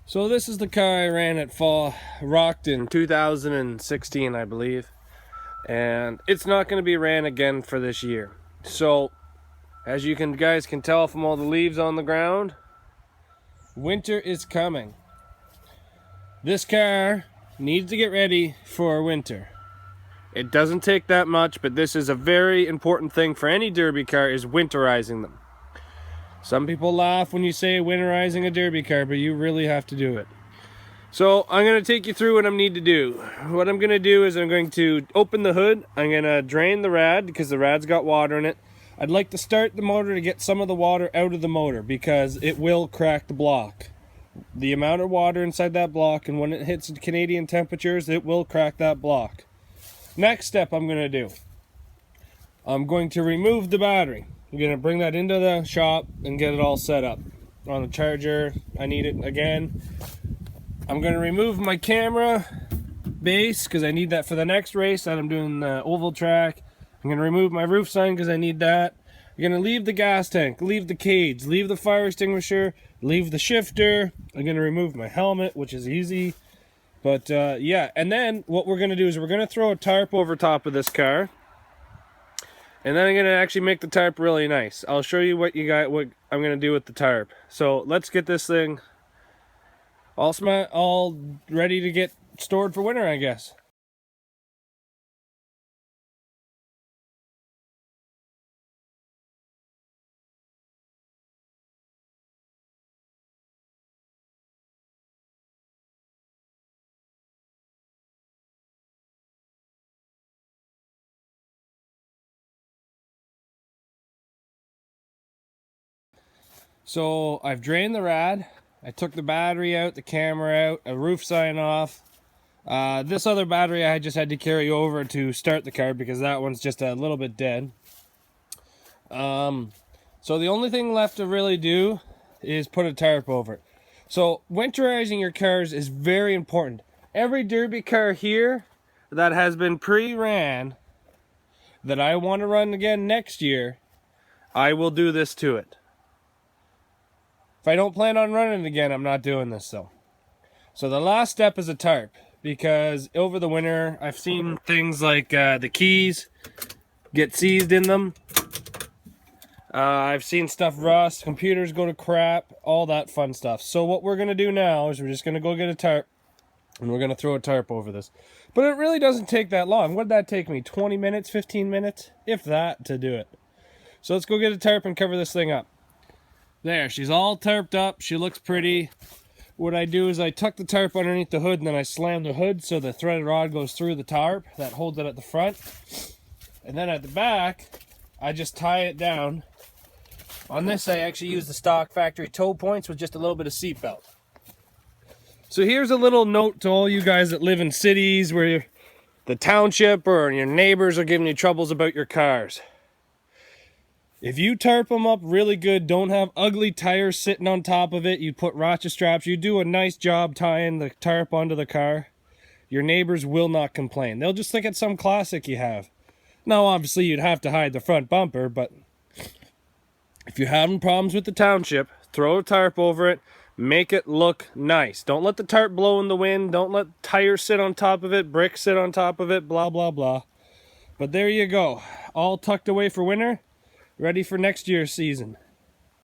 So this is the car I ran at Fall Rocked in 2016, I believe, and it's not going to be ran again for this year. So, as you guys can tell from all the leaves on the ground, winter is coming. This car needs to get ready for winter. It doesn't take that much, but this is a very important thing for any derby car, is winterizing them. Some people laugh when you say winterizing a derby car, but you really have to do it. So I'm going to take you through what I need to do. What I'm going to do is I'm going to open the hood. I'm going to drain the rad because the rad's got water in it. I'd like to start the motor to get some of the water out of the motor because it will crack the block. The amount of water inside that block, and when it hits Canadian temperatures, it will crack that block. Next step I'm going to do, I'm going to remove the battery. I'm going to bring that into the shop and get it all set up. On the charger, I need it again. I'm going to remove my camera base because I need that for the next race that I'm doing the oval track. I'm going to remove my roof sign because I need that. I'm going to leave the gas tank, leave the cage, leave the fire extinguisher, leave the shifter. I'm going to remove my helmet, which is easy. But yeah, and then what we're going to do is we're going to throw a tarp over top of this car. And then I'm going to actually make the tarp really nice. I'll show you what I'm going to do with the tarp. So let's get this thing all ready to get stored for winter, I guess. So I've drained the rad. I took the battery out, the camera out, a roof sign off. This other battery I just had to carry over to start the car because that one's just a little bit dead. So the only thing left to really do is put a tarp over it. So winterizing your cars is very important. Every derby car here that has been pre-ran that I want to run again next year, I will do this to it. If I don't plan on running it again, I'm not doing this though. So the last step is a tarp, because over the winter I've seen things like the keys get seized in them. I've seen stuff rust, computers go to crap, all that fun stuff. So what we're going to do now is we're just going to go get a tarp and we're going to throw a tarp over this. But it really doesn't take that long. What did that take me? 20 minutes, 15 minutes? If that, to do it. So let's go get a tarp and cover this thing up. There, she's all tarped up. She looks pretty. What I do is I tuck the tarp underneath the hood and then I slam the hood so the threaded rod goes through the tarp. That holds it at the front. And then at the back, I just tie it down. On this, I actually use the stock factory tow points with just a little bit of seat belt. So here's a little note to all you guys that live in cities where the township or your neighbors are giving you troubles about your cars. If you tarp them up really good, don't have ugly tires sitting on top of it, you put ratchet straps, you do a nice job tying the tarp onto the car, your neighbors will not complain. They'll just think it's some classic you have. Now, obviously, you'd have to hide the front bumper, but if you're having problems with the township, throw a tarp over it, make it look nice. Don't let the tarp blow in the wind, don't let tires sit on top of it, bricks sit on top of it, blah, blah, blah. But there you go, all tucked away for winter. Ready for next year's season.